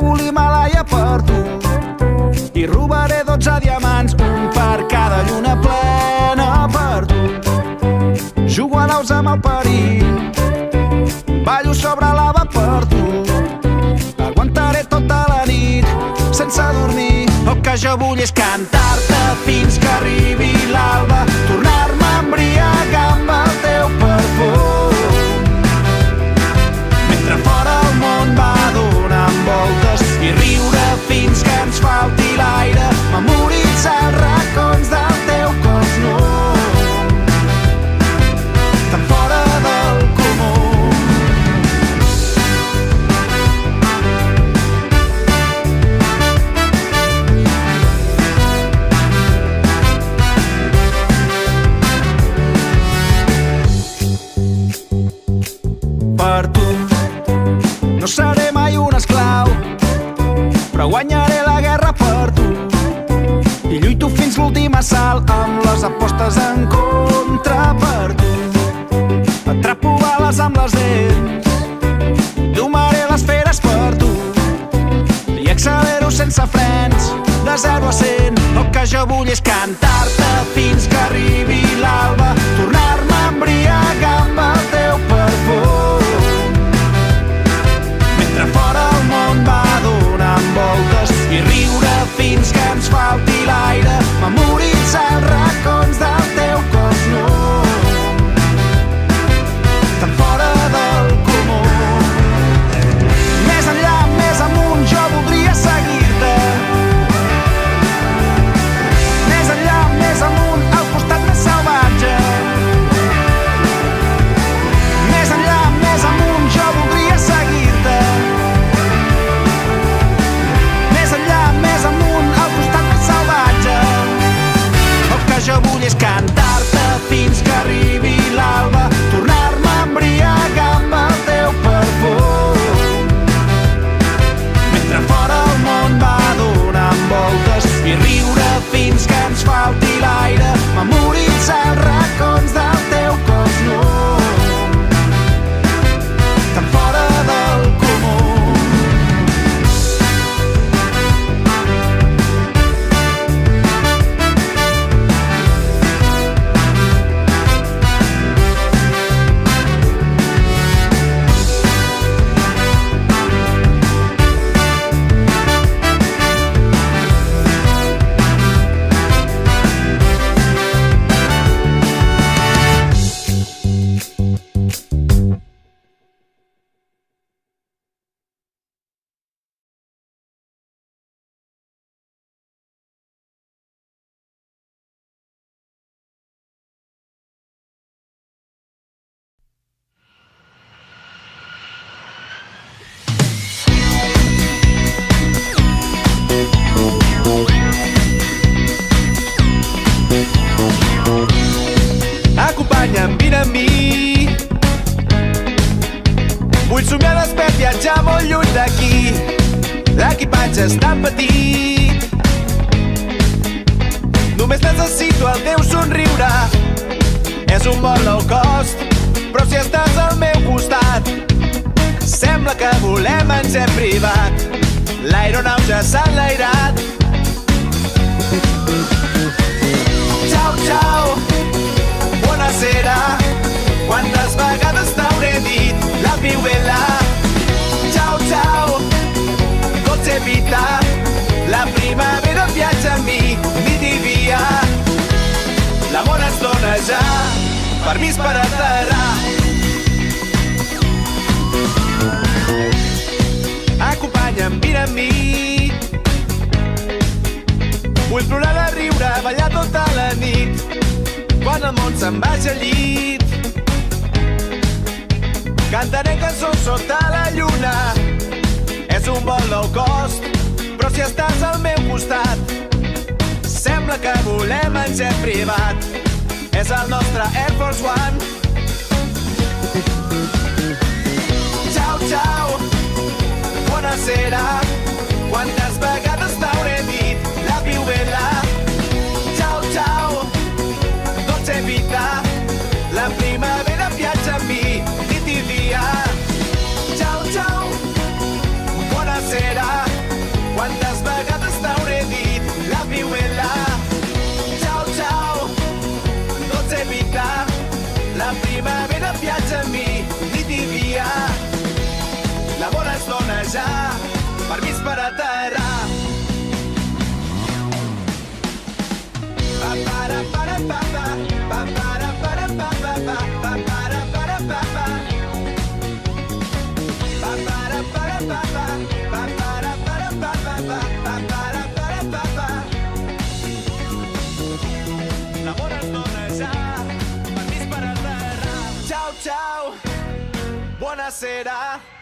cul Himalaya per tu. I robaré 12 diamants, un per cada lluna plena per tu. Jugo a daus amb el perill, ballo sobre lava per tu. Aguantaré tota la nit sense dormir. El que jo vull és cantar-te fins que arribi l'alba, tornar-me a embriagar amb el teu perfum. Mentre fora el món va donant voltes i riure fins que ens falti l'aire, memoritzar els racons del teu cos nu, tan fora del comú. Per tu no seré mai un esclau, però guanyaré la guerra per tu. I lluito fins l'últim assalt amb les apostes en contra per tu. Atrapo bales amb les dents, domaré les feres per tu. I accelero sense frens, de 0 a 100. El que jo vull és cantar-te fins que arribi l'alba, tornar-me a embriagar amb el teu perfum. Mentre fora el món va donant voltes i riure fins que ens falti l'aire, memoritzar els racons del teu cos nu, tan fora del comú. Més enllà, més amunt, jo voldria seguir-te. Més enllà, més amunt, al costat més salvatge. Més enllà, més amunt, jo voldria seguir-te. Més enllà, més amunt, al costat més salvatge. El que jo vull és cantar-te fins que arribi l'alba, tornar-me a embriagar amb el teu perfum. Mentre fora el món va donant voltes i riure fins que ens falti l'aire, memoritzar els racons del teu cos nu, tan fora del comú. Acompanya'm, vine amb mi. Vull somiar despert, viatjar molt lluny d'aquí. L'equipatge és tan petit, només necessito el teu somriure. És un vol low cost, però si estàs al meu costat, sembla que volem en jet privat. L'aeronau ja s'ha enlairat. Ciao, ciao, buonasera. Quantes vegades t'hauré dit la più bella. Ciao, ciao, dolce vita. La primavera viatja amb mi, nit i dia. L'amor ens dona ja permís per aterrar. Acompanya'm, vine amb mi. Vull plorar de riure, ballar tota la nit, quan el món se'n vagi al llit. Cantaré cançons sota la lluna. És un vol low cost, però si estàs al meu costat, sembla que volem en jet privat. És el nostre Air Force One. Ciao, ciao, buonasera. Quantes vegades t'hauré dit la più bella. Ciao, ciao, dolce vita. La primavera viatja amb mi, nit i dia. Ciao, ciao, buonasera. serà.